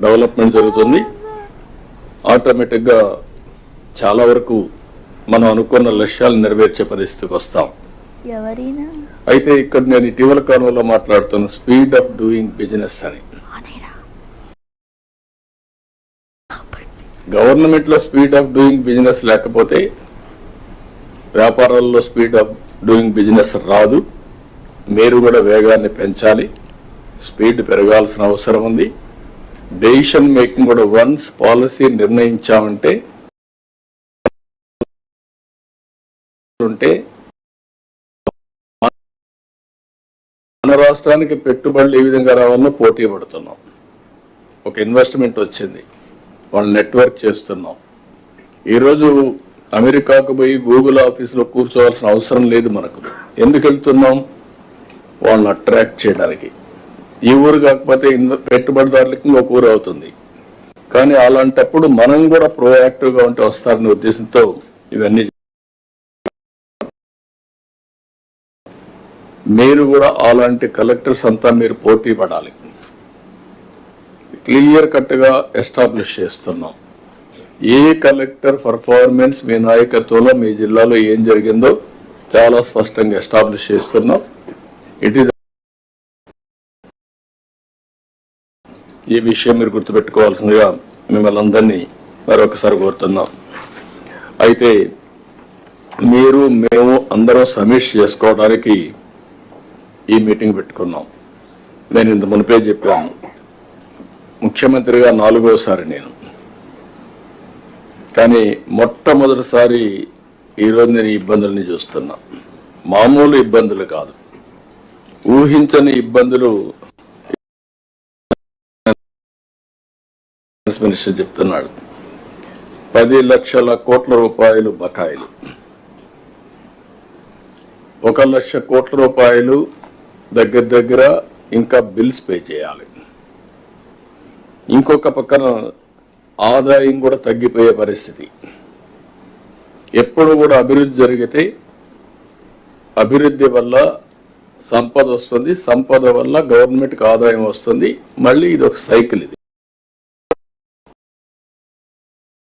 Development జరుగుతుంది. ఆటోమేటిక్గా చాలా వరకు మనం అనుకున్న లక్ష్యాలు నెరవేర్చే పరిస్థితికి వస్తాం. అయితే ఇక్కడ నేను ఇటీవల కాలంలో మాట్లాడుతున్న స్పీడ్ ఆఫ్ డూయింగ్ బిజినెస్ అని, గవర్నమెంట్ లో స్పీడ్ ఆఫ్ డూయింగ్ బిజినెస్ లేకపోతే వ్యాపారాల్లో స్పీడ్ ఆఫ్ డూయింగ్ బిజినెస్ రాదు. మీరు కూడా వేగాన్ని పెంచాలి, స్పీడ్ పెరగాల్సిన అవసరం ఉంది. డెసిషన్ మేకింగ్ కూడా వన్స్ పాలసీ నిర్ణయించామంటే మన రాష్ట్రానికి పెట్టుబడులు ఏ విధంగా రావాలో పోటీ పడుతున్నాం. ఒక ఇన్వెస్ట్మెంట్ వచ్చింది, వాళ్ళు నెట్వర్క్ చేస్తున్నాం. ఈరోజు అమెరికాకు పోయి గూగుల్ ఆఫీసులో కూర్చోవాల్సిన అవసరం లేదు మనకు. ఎందుకు వెళ్తున్నాం? వాళ్ళని అట్రాక్ట్ చేయడానికి. ఈ ఊరు కాకపోతే పెట్టుబడిదారులకి ఇంకొక ఊరు అవుతుంది. కానీ అలాంటప్పుడు మనం కూడా ప్రోయాక్టివ్గా ఉంటే వస్తారనే ఉద్దేశంతో ఇవన్నీ. మీరు కూడా అలాంటి కలెక్టర్స్ అంతా మీరు పోటీ పడాలి. క్లియర్ కట్గా ఎస్టాబ్లిష్ చేస్తున్నాం. ఏ కలెక్టర్ పర్ఫార్మెన్స్ మీ నాయకత్వంలో మీ జిల్లాలో ఏం జరిగిందో చాలా స్పష్టంగా ఎస్టాబ్లిష్ చేస్తున్నాం. ఇట్ ఈస్ ఈ విషయం మీరు గుర్తుపెట్టుకోవాల్సిందిగా మిమ్మల్ని అందరినీ మరొకసారి కోరుతున్నాం. అయితే మీరు మేము అందరం సమీక్ష చేసుకోవడానికి ఈ మీటింగ్ పెట్టుకున్నాం. నేను ఇంత మునిపే చెప్పాను, ముఖ్యమంత్రిగా 4వసారి నేను. కానీ మొట్టమొదటిసారి ఈరోజు నేను ఇబ్బందుల్ని చూస్తున్నా. మామూలు ఇబ్బందులు కాదు, ఊహించని ఇబ్బందులు. మినిస్టర్ చెప్తున్నాడు 10 లక్షల కోట్ల రూపాయలు బకాయిలు, 1 లక్ష కోట్ల రూపాయలు దగ్గర ఇంకా బిల్స్ పే చేయాలి. ఇంకొక పక్కన ఆదాయం కూడా తగ్గిపోయే పరిస్థితి. ఎప్పుడు కూడా అభివృద్ధి జరిగితే అభివృద్ధి వల్ల సంపద వస్తుంది, సంపద వల్ల గవర్నమెంట్కి ఆదాయం వస్తుంది. మళ్ళీ ఇది ఒక సైకిల్. ఇది